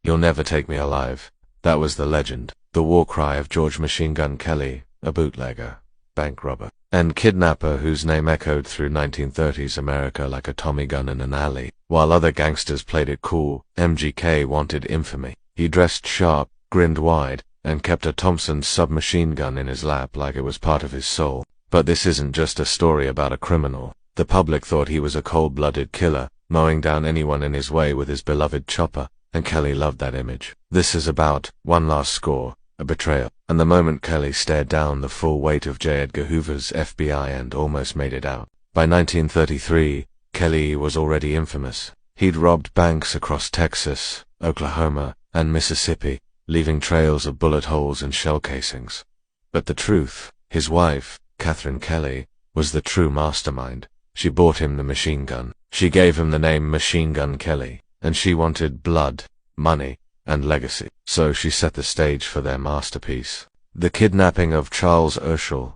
"You'll never take me alive." That was the legend, the war cry of George Machine Gun Kelly, a bootlegger, bank robber, and kidnapper whose name echoed through 1930s America like a Tommy gun in an alley. While other gangsters played it cool, MGK wanted infamy. He dressed sharp, grinned wide, and kept a Thompson submachine gun in his lap like it was part of his soul. But this isn't just a story about a criminal. The public thought he was a cold-blooded killer, mowing down anyone in his way with his beloved chopper, and Kelly loved that image. This is about one last score, a betrayal, and the moment Kelly stared down the full weight of J. Edgar Hoover's FBI and almost made it out. By 1933, Kelly was already infamous. He'd robbed banks across Texas, Oklahoma, and Mississippi, leaving trails of bullet holes and shell casings. But the truth, his wife, Catherine Kelly, was the true mastermind. She bought him the machine gun. She gave him the name Machine Gun Kelly, and she wanted blood, money, and legacy. So she set the stage for their masterpiece. The kidnapping of Charles Urschel,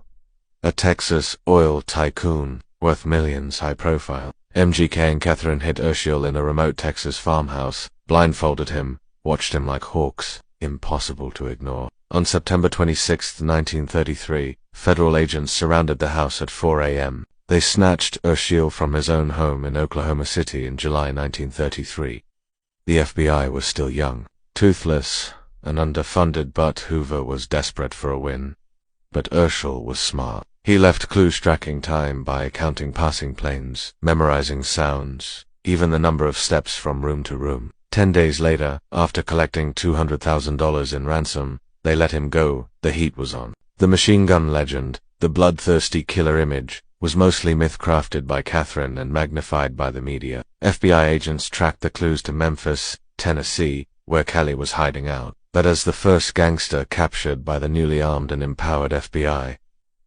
a Texas oil tycoon, worth millions, high profile. MGK and Catherine hid Urschel in a remote Texas farmhouse, blindfolded him, watched him like hawks, impossible to ignore. On September 26, 1933, federal agents surrounded the house at 4 a.m. They snatched Urschel from his own home in Oklahoma City in July 1933. The FBI was still young, toothless, and underfunded, but Hoover was desperate for a win. But Urschel was smart. He left clues tracking time by counting passing planes, memorizing sounds, even the number of steps from room to room. 10 days later, after collecting $200,000 in ransom, they let him go. The heat was on. The machine gun legend, the bloodthirsty killer image, was mostly myth-crafted by Catherine and magnified by the media. FBI agents tracked the clues to Memphis, Tennessee, where Kelly was hiding out. But as the first gangster captured by the newly armed and empowered FBI,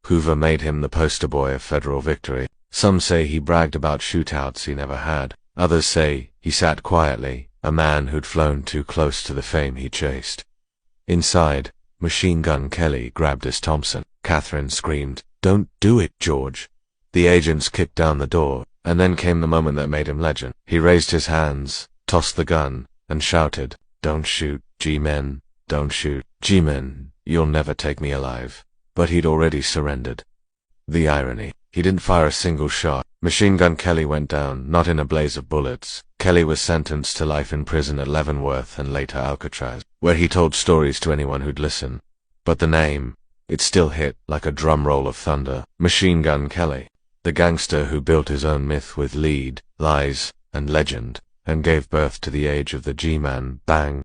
Hoover made him the poster boy of federal victory. Some say he bragged about shootouts he never had. Others say he sat quietly, a man who'd flown too close to the fame he chased. Inside, Machine Gun Kelly grabbed his Thompson. Catherine screamed, "Don't do it, George." The agents kicked down the door, and then came the moment that made him legend. He raised his hands, tossed the gun, and shouted, "Don't shoot, G-men, don't shoot, G-men, you'll never take me alive." But he'd already surrendered. The irony. He didn't fire a single shot. Machine Gun Kelly went down, not in a blaze of bullets. Kelly was sentenced to life in prison at Leavenworth and later Alcatraz, where he told stories to anyone who'd listen. But the name, it still hit like a drum roll of thunder. Machine Gun Kelly, the gangster who built his own myth with lead, lies, and legend, and gave birth to the age of the G-Man. Bang.